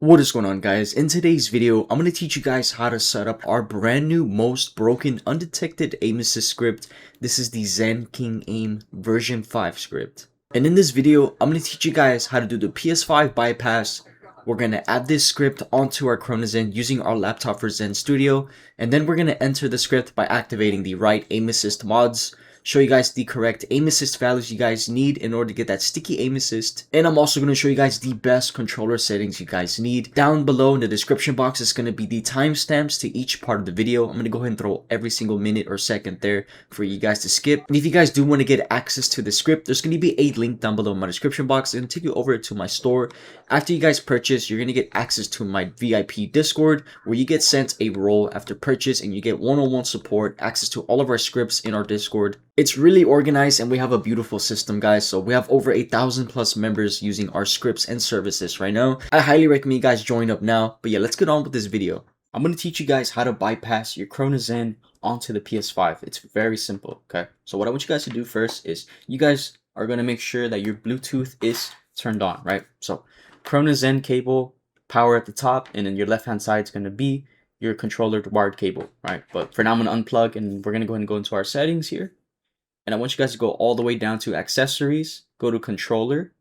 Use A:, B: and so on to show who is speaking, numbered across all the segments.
A: What is going on, guys? In today's video, I'm going to teach you guys how to set up our brand new most broken undetected aim assist script. This is the Zen King Aim version 5 script. And in this video, I'm going to teach you guys how to do the PS5 bypass. We're going to add this script onto our Cronus Zen using our laptop for Zen Studio. And then we're going to enter the script by activating the right aim assist mods. Show you guys the correct aim assist values you guys need in order to get that sticky aim assist. And I'm also going to show you guys the best controller settings you guys need. Down below in the description box is going to be the timestamps to each part of the video. I'm going to go ahead and throw every single minute or second there for you guys to skip. And if you guys do want to get access to the script, there's going to be a link down below in my description box. It's going to take you over to my store. After you guys purchase, you're going to get access to my VIP Discord where you get sent a role after purchase and you get one-on-one support, access to all of our scripts in our Discord. It's really organized and we have a beautiful system, guys. So we have over 1,000+ members using our scripts and services right now. I highly recommend you guys join up now. But yeah, let's get on with this video. I'm going to teach you guys how to bypass your Cronus Zen onto the PS5. It's very simple, okay? So what I want you guys to do first is you guys are going to make sure that your Bluetooth is turned on, right? So Cronus Zen cable, power at the top, and then your left-hand side is going to be your controller wired cable, right? But for now, I'm going to unplug and we're going to go ahead and go into our settings here. And I want you guys to go all the way down to accessories, go to controller,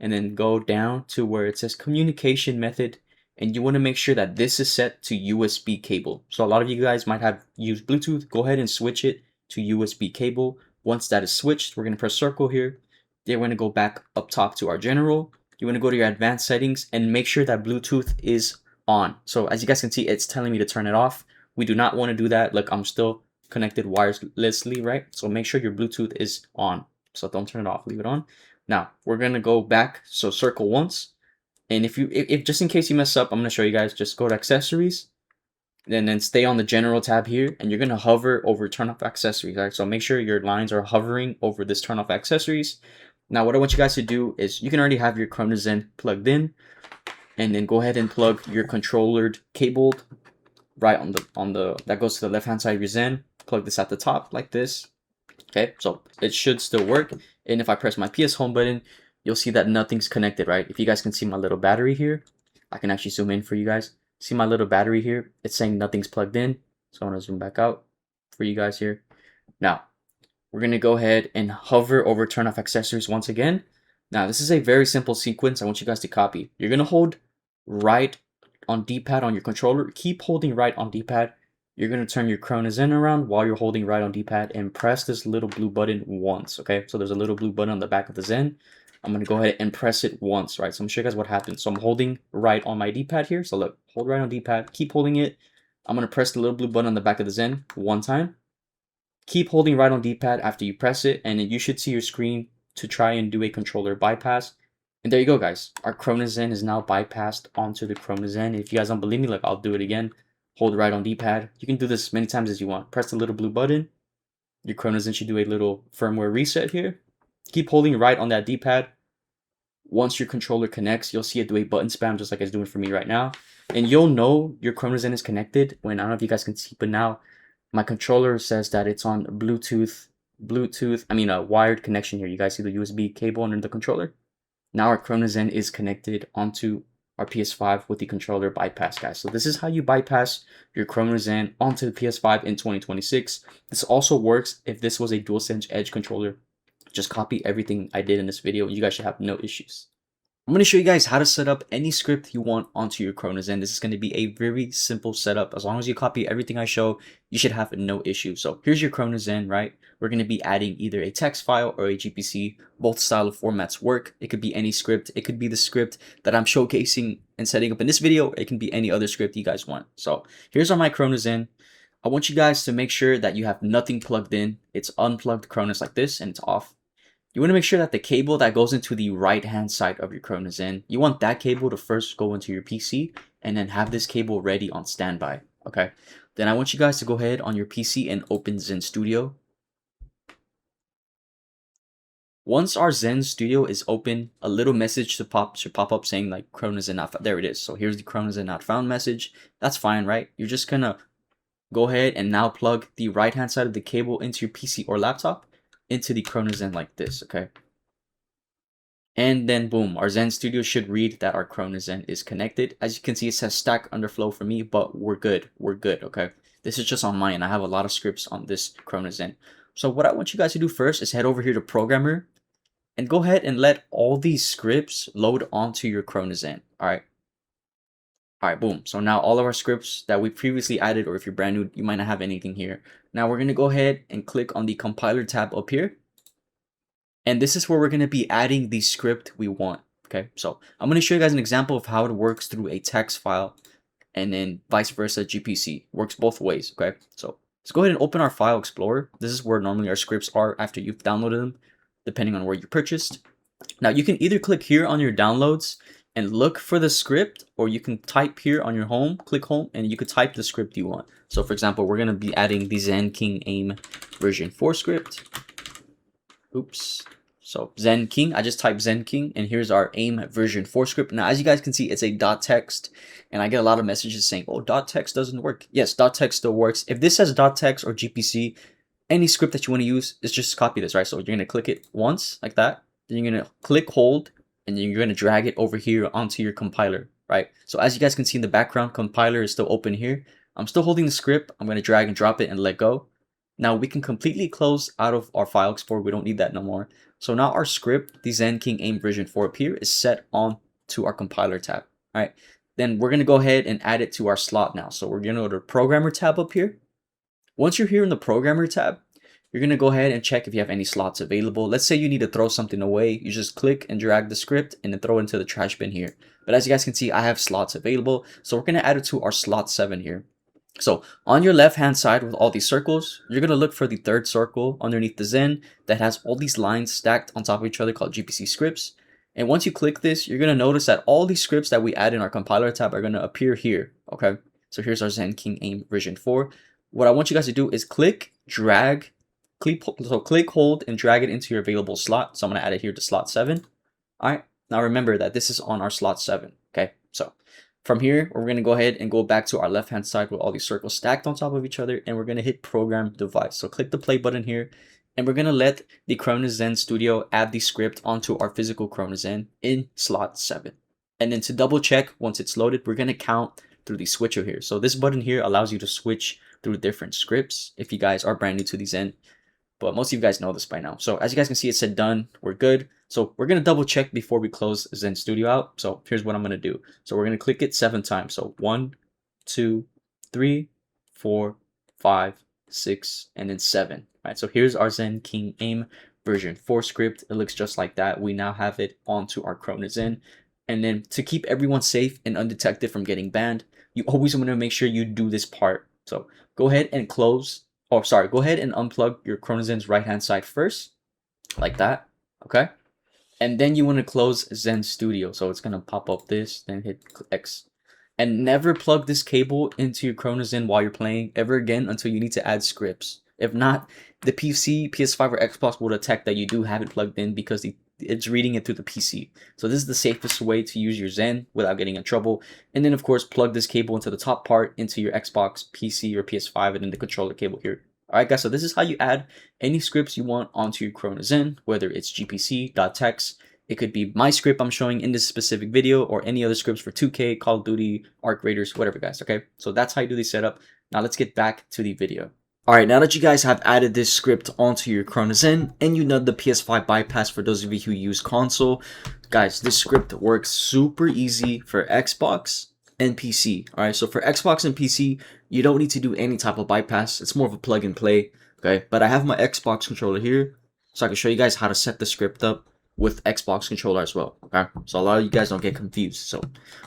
A: and then go down to where it says communication method. And you want to make sure that this is set to USB cable. So a lot of you guys might have used Bluetooth. Go ahead and switch it to USB cable. Once that is switched, we're going to press circle here. Then we're going to go back up top to our general. You want to go to your advanced settings and make sure that Bluetooth is on. So as you guys can see, it's telling me to turn it off. We do not want to do that. Look, I'm still connected wirelessly, right? So make sure your Bluetooth is on. So don't turn it off, leave it on. Now we're gonna go back. So circle once, and if just in case you mess up, I'm gonna show you guys. Just go to accessories, then stay on the general tab here, and you're gonna hover over turn off accessories. Right? So make sure your lines are hovering over this turn off accessories. Now what I want you guys to do is you can already have your Cronus Zen plugged in, and then go ahead and plug your controller cabled right on the that goes to the left hand side of your Zen. Plug this at the top like this. Okay, so it should still work. And if I press my PS home button, you'll see that nothing's connected, right? If you guys can see my little battery here, I can actually zoom in for you guys. See my little battery here? It's saying nothing's plugged in. So I'm gonna zoom back out for you guys here. Now, we're gonna go ahead and hover over turn off accessories once again. Now, this is a very simple sequence I want you guys to copy. You're gonna hold right on D-pad on your controller. Keep holding right on D-pad. You're going to turn your Cronus Zen around while you're holding right on D-pad and press this little blue button once, okay? So there's a little blue button on the back of the Zen. I'm going to go ahead and press it once, right? So I'm going to show you guys what happens. So I'm holding right on my D-pad here. So look, hold right on D-pad, keep holding it. I'm going to press the little blue button on the back of the Zen one time. Keep holding right on D-pad after you press it, and then you should see your screen to try and do a controller bypass. And there you go, guys. Our Cronus Zen is now bypassed onto the Cronus Zen. If you guys don't believe me, like, I'll do it again. Hold right on D-pad. You can do this many times as you want. Press the little blue button. Your Cronus Zen should do a little firmware reset here. Keep holding right on that D-pad. Once your controller connects, you'll see it do a button spam just like it's doing for me right now. And you'll know your Cronus Zen is connected when, I don't know if you guys can see, but now my controller says that it's on a wired connection here. You guys see the USB cable under the controller? Now our Cronus Zen is connected onto our PS5 with the controller bypass, guys. So this is how you bypass your Cronus Zen onto the PS5 in 2026. This also works if this was a DualSense Edge controller. Just copy everything I did in this video. You guys should have no issues. I'm going to show you guys how to set up any script you want onto your Cronus Zen. This is going to be a very simple setup. As long as you copy everything I show, you should have no issue. So here's your Cronus Zen, right? We're going to be adding either a text file or a GPC. Both style of formats work. It could be any script. It could be the script that I'm showcasing and setting up in this video. It can be any other script you guys want. So here's my Cronus Zen. I want you guys to make sure that you have nothing plugged in. It's unplugged Cronus like this and it's off. You want to make sure that the cable that goes into the right-hand side of your Cronus Zen, you want that cable to first go into your PC and then have this cable ready on standby, okay? Then I want you guys to go ahead on your PC and open Zen Studio. Once our Zen Studio is open, a little message should pop up saying like Cronus Zen not found. There it is. So here's the Cronus Zen not found message. That's fine, right? You're just gonna go ahead and now plug the right-hand side of the cable into your PC or laptop into the Cronus Zen like this, okay? And then boom, our Zen Studio should read that our Cronus Zen is connected. As you can see, it says stack underflow for me, but we're good. We're good, okay? This is just on mine. I have a lot of scripts on this Cronus Zen. So what I want you guys to do first is head over here to Programmer and go ahead and let all these scripts load onto your Cronus Zen, all right? All right, boom. So now all of our scripts that we previously added, or if you're brand new, you might not have anything here. Now we're gonna go ahead and click on the compiler tab up here. And this is where we're gonna be adding the script we want, okay? So I'm gonna show you guys an example of how it works through a text file and then vice versa GPC. Works both ways, okay? So let's go ahead and open our file explorer. This is where normally our scripts are after you've downloaded them, depending on where you purchased. Now you can either click here on your downloads and look for the script, or you can type here on your home, click home, and you could type the script you want. So for example, we're gonna be adding the Zen King Aim version 4 script. Oops. So Zen King, I just typed Zen King, and here's our aim version 4 script. Now, as you guys can see, it's a .text, and I get a lot of messages saying, oh, .text doesn't work. Yes, .text still works. If this says .text or GPC, any script that you want to use is just copy this, right? So you're going to click it once like that. Then you're going to click hold, and then you're going to drag it over here onto your compiler, right? So as you guys can see in the background, compiler is still open here. I'm still holding the script. I'm going to drag and drop it and let go. Now we can completely close out of our file explorer. We don't need that no more. So now our script, the Zen King Aim version 4 up here, is set on to our compiler tab. All right. Then we're going to go ahead and add it to our slot now. So we're going to go to Programmer tab up here. Once you're here in the Programmer tab, you're going to go ahead and check if you have any slots available. Let's say you need to throw something away. You just click and drag the script and then throw it into the trash bin here. But as you guys can see, I have slots available. So we're going to add it to our slot 7 here. So on your left hand side with all these circles, you're going to look for the third circle underneath the Zen that has all these lines stacked on top of each other called GPC scripts. And once you click this, you're going to notice that all these scripts that we add in our compiler tab are going to appear here. Okay. So here's our Zen King Aim version 4. What I want you guys to do is click, drag, click hold and drag it into your available slot. So I'm going to add it here to slot 7. All right. Now remember that this is on our slot 7. Okay. So from here, we're going to go ahead and go back to our left-hand side with all these circles stacked on top of each other, and we're going to hit Program Device. So click the play button here, and we're going to let the Cronus Zen Studio add the script onto our physical Cronus Zen in slot 7. And then to double check, once it's loaded, we're going to count through the switcher here. So this button here allows you to switch through different scripts if you guys are brand new to the Zen. But most of you guys know this by now. So as you guys can see, it said done. We're good. So we're going to double check before we close Zen Studio out. So here's what I'm going to do. So we're going to click it 7 times. So 1, 2, 3, 4, 5, 6, and then 7. All right. So here's our Zen King Aim version 4 script. It looks just like that. We now have it onto our Cronus Zen. And then to keep everyone safe and undetected from getting banned, you always want to make sure you do this part. So go ahead and close. Oh, sorry. Go ahead and unplug your Cronus Zen's right-hand side first, like that. Okay. And then you want to close Zen Studio. So it's going to pop up this, then hit X. And never plug this cable into your Cronus Zen while you're playing ever again until you need to add scripts. If not, the PC, PS5, or Xbox will detect that you do have it plugged in because it's reading it through the PC. So this is the safest way to use your Zen without getting in trouble. And then of course, plug this cable into the top part into your Xbox, PC, or PS5, and then the controller cable here. Alright guys, so this is how you add any scripts you want onto your Cronus Zen, whether it's GPC, .text, it could be my script I'm showing in this specific video, or any other scripts for 2K, Call of Duty, Arc Raiders, whatever guys, okay? So that's how you do the setup. Now let's get back to the video. Alright, now that you guys have added this script onto your Cronus Zen, and you know the PS5 Bypass for those of you who use console, guys, this script works super easy for Xbox and PC. Alright, so for Xbox and PC, you don't need to do any type of bypass. It's more of a plug and play, okay? But I have my Xbox controller here, so I can show you guys how to set the script up with Xbox controller as well, okay? So a lot of you guys don't get confused. So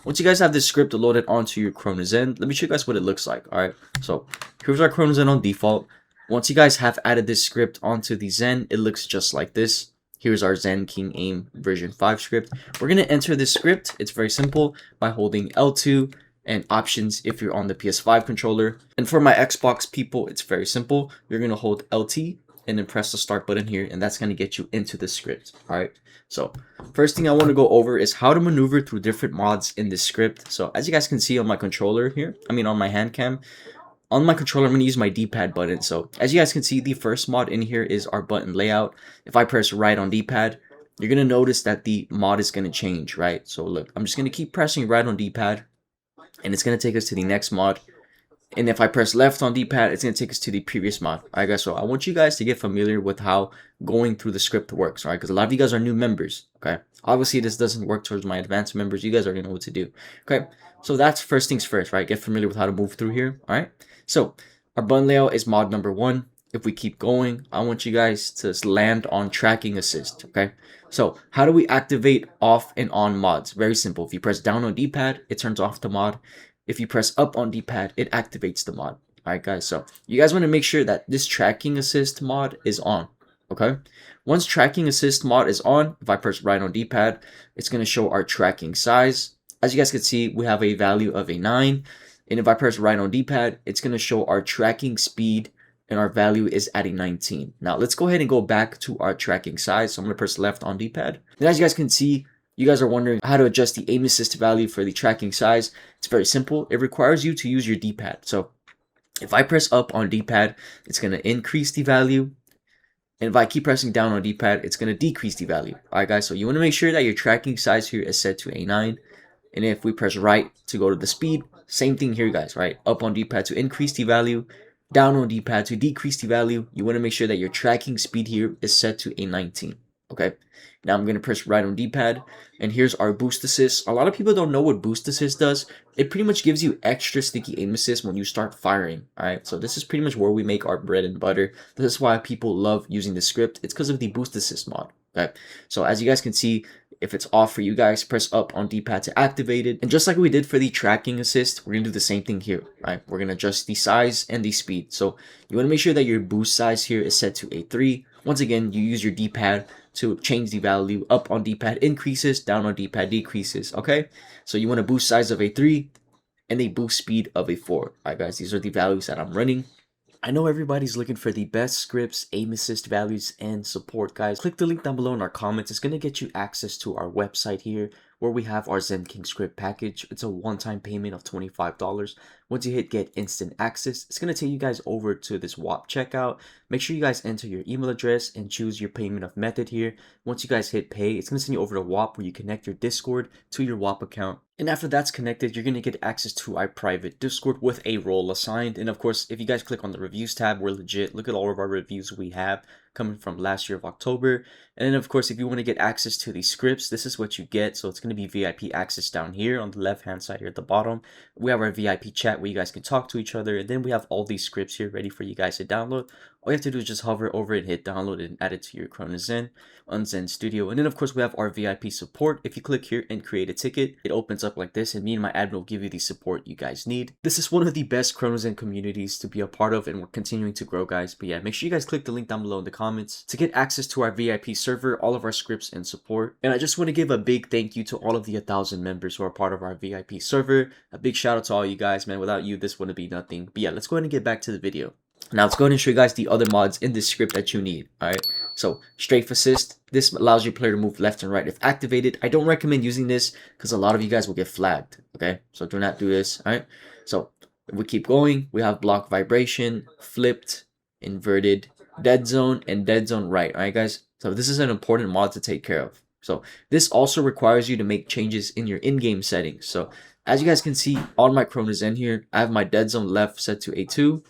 A: once you guys have this script loaded onto your Cronus Zen, let me show you guys what it looks like, alright? So here's our Cronus Zen on default. Once you guys have added this script onto the Zen, it looks just like this. Here's our Zen King Aim version 5 script. We're going to enter this script. It's very simple by holding L2 and options if you're on the PS5 controller. And for my Xbox people, it's very simple. You're going to hold LT and then press the start button here, and that's going to get you into the script. All right. So first thing I want to go over is how to maneuver through different mods in this script. So as you guys can see on my controller here, on my hand cam, on my controller, I'm going to use my D-pad button. So as you guys can see, the first mod in here is our button layout. If I press right on D-pad, you're going to notice that the mod is going to change, right? So look, I'm just going to keep pressing right on D-pad, and it's going to take us to the next mod. And if I press left on D-pad, it's going to take us to the previous mod. Alright guys, so I want you guys to get familiar with how going through the script works, right? Because a lot of you guys are new members, okay? Obviously, this doesn't work towards my advanced members. You guys already know what to do, okay? So that's first things first, right? Get familiar with how to move through here, alright? So our button layout is mod number 1. If we keep going, I want you guys to land on tracking assist, okay? So how do we activate off and on mods? Very simple. If you press down on D-pad, it turns off the mod. If you press up on D-pad, it activates the mod. Alright guys, so you guys want to make sure that this tracking assist mod is on, okay? Once tracking assist mod is on, if I press right on D-pad, it's going to show our tracking size. As you guys can see, we have a value of a 9. And if I press right on D-pad, it's going to show our tracking speed, and our value is at a 19. Now let's go ahead and go back to our tracking size. So I'm going to press left on D-pad. And as you guys can see, you guys are wondering how to adjust the aim assist value for the tracking size. It's very simple. It requires you to use your D-pad. So if I press up on D-pad, it's going to increase the value. And if I keep pressing down on D-pad, it's going to decrease the value. Alright guys, so you want to make sure that your tracking size here is set to a 9. And if we press right to go to the speed, same thing here guys, right? Up on D-pad to increase the value, down on D-pad to decrease the value. You want to make sure that your tracking speed here is set to a 19. Okay, now I'm going to press right on D-pad, and here's our boost assist. A lot of people don't know what boost assist does. It pretty much gives you extra sticky aim assist when you start firing. Alright, so this is pretty much where we make our bread and butter. This is why people love using the script. It's because of the boost assist mod. Okay, so as you guys can see, if it's off for you guys, press up on D-pad to activate it. And just like we did for the tracking assist, we're going to do the same thing here, right? We're going to adjust the size and the speed. So you want to make sure that your boost size here is set to a 3. Once again, you use your D-pad to change the value. Up on D-pad increases, down on D-pad decreases, okay? So you want a boost size of a 3 and a boost speed of a 4. All right, guys, these are the values that I'm running. I know everybody's looking for the best scripts, aim assist values, and support, guys. Click the link down below in our comments. It's going to get you access to our website here where we have our Zen King script package. It's a one-time payment of $25. Once you hit get instant access, it's going to take you guys over to this WAP checkout. Make sure you guys enter your email address and choose your payment of method here. Once you guys hit pay, it's going to send you over to WAP where you connect your Discord to your WAP account. And after that's connected, you're going to get access to our private Discord with a role assigned. And of course, if you guys click on the reviews tab, we're legit. Look at all of our reviews we have coming from last year of October. And then of course, if you want to get access to these scripts, this is what you get. So it's going to be VIP access down here on the left hand side here at the bottom. We have our VIP chat where you guys can talk to each other. And then we have all these scripts here ready for you guys to download. All you have to do is just hover over it, hit download, and add it to your Cronus Zen on Zen Studio. And then of course we have our VIP support. If you click here and create a ticket, it opens up like this, and me and my admin will give you the support you guys need. This is one of the best Cronus Zen communities to be a part of, and we're continuing to grow, guys. But yeah, make sure you guys click the link down below in the comments to get access to our VIP server, all of our scripts and support. And I just want to give a big thank you to all of the 1,000 members who are part of our VIP server. A big shout out to all you guys, man. Without you, this wouldn't be nothing. But yeah, let's go ahead and get back to the video. Now let's go ahead and show you guys the other mods in this script that you need. Alright, so strafe assist. This allows your player to move left and right if activated. I don't recommend using this because a lot of you guys will get flagged. Okay, so do not do this. Alright, so if we keep going, we have block vibration, flipped, inverted, dead zone, and dead zone right. Alright guys, so this is an important mod to take care of. So this also requires you to make changes in your in-game settings. So as you guys can see on my Cronus Zen here, I have my dead zone left set to A2.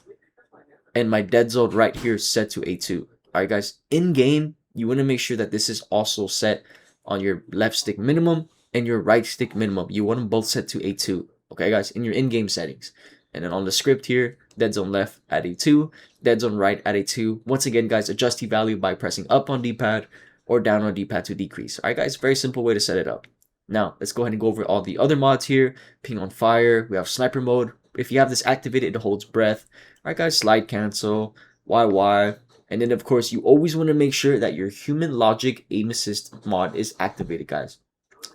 A: And my dead zone right here set to A2. Alright guys, in game, you want to make sure that this is also set on your left stick minimum and your right stick minimum. You want them both set to A2. Okay guys, in your in-game settings. And then on the script here, dead zone left at A2, dead zone right at A2. Once again guys, adjust the value by pressing up on D-pad or down on D-pad to decrease. Alright guys, very simple way to set it up. Now, let's go ahead and go over all the other mods here. Ping on fire, we have sniper mode. If you have this activated, it holds breath. Alright guys, slide cancel, YY. And then of course, you always want to make sure that your human logic aim assist mod is activated, guys.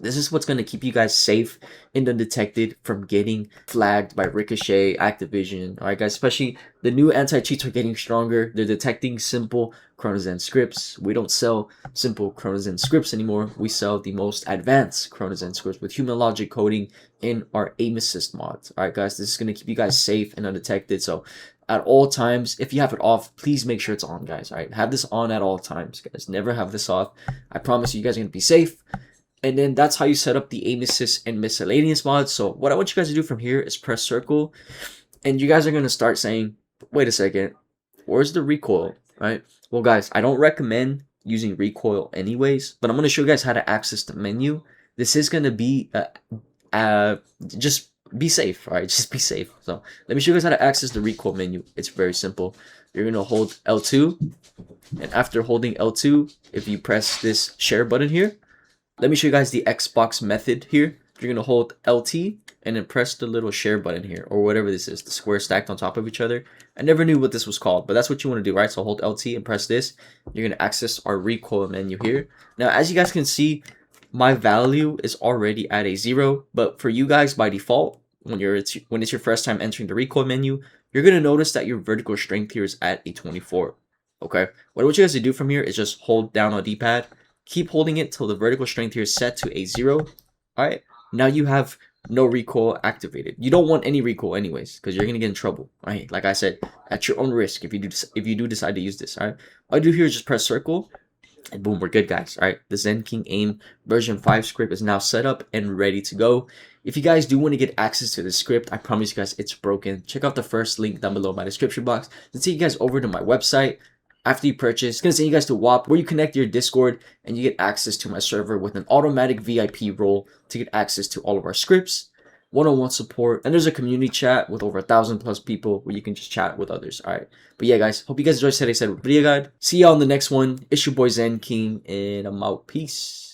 A: This is what's going to keep you guys safe and undetected from getting flagged by Ricochet, Activision. Alright guys, especially the new anti-cheats are getting stronger. They're detecting simple Cronus Zen scripts. We don't sell simple Cronus Zen scripts anymore. We sell the most advanced Cronus Zen scripts with human logic coding in our aim assist mods. Alright guys, this is going to keep you guys safe and undetected. So at all times, if you have it off, please make sure it's on, guys. Alright, have this on at all times, guys. Never have this off. I promise you guys are going to be safe. And then that's how you set up the aim assist and miscellaneous mods. So what I want you guys to do from here is press circle. And you guys are going to start saying, wait a second, where's the recoil, right? Well, guys, I don't recommend using recoil anyways, but I'm going to show you guys how to access the menu. This is going to be, just be safe, all right? Just be safe. So let me show you guys how to access the recoil menu. It's very simple. You're going to hold L2. And after holding L2, if you press this share button here, let me show you guys the Xbox method here. You're going to hold LT and then press the little share button here, or whatever this is, the square stacked on top of each other. I never knew what this was called, but that's what you want to do, right? So hold LT and press this. You're going to access our recoil menu here. Now, as you guys can see, my value is already at a 0, but for you guys by default, when it's your first time entering the recoil menu, you're going to notice that your vertical strength here is at a 24. Okay, what I want you guys to do from here is just hold down on D-pad. Keep holding it till the vertical strength here is set to a 0. Alright, now you have no recoil activated. You don't want any recoil anyways, because you're going to get in trouble. Alright, like I said, at your own risk if you do decide to use this. Alright, all I do here is just press circle, and boom, we're good, guys. Alright, the Zen King Aim version 5 script is now set up and ready to go. If you guys do want to get access to this script, I promise you guys it's broken. Check out the first link down below in my description box. Let's take you guys over to my website. After you purchase, it's going to send you guys to WAP, where you connect your Discord and you get access to my server with an automatic VIP role to get access to all of our scripts, one-on-one support, and there's a community chat with over 1,000+ people where you can just chat with others. Alright, but yeah, guys, hope you guys enjoyed today's video guide. See y'all in the next one. It's your boy Zen King, and I'm out. Peace.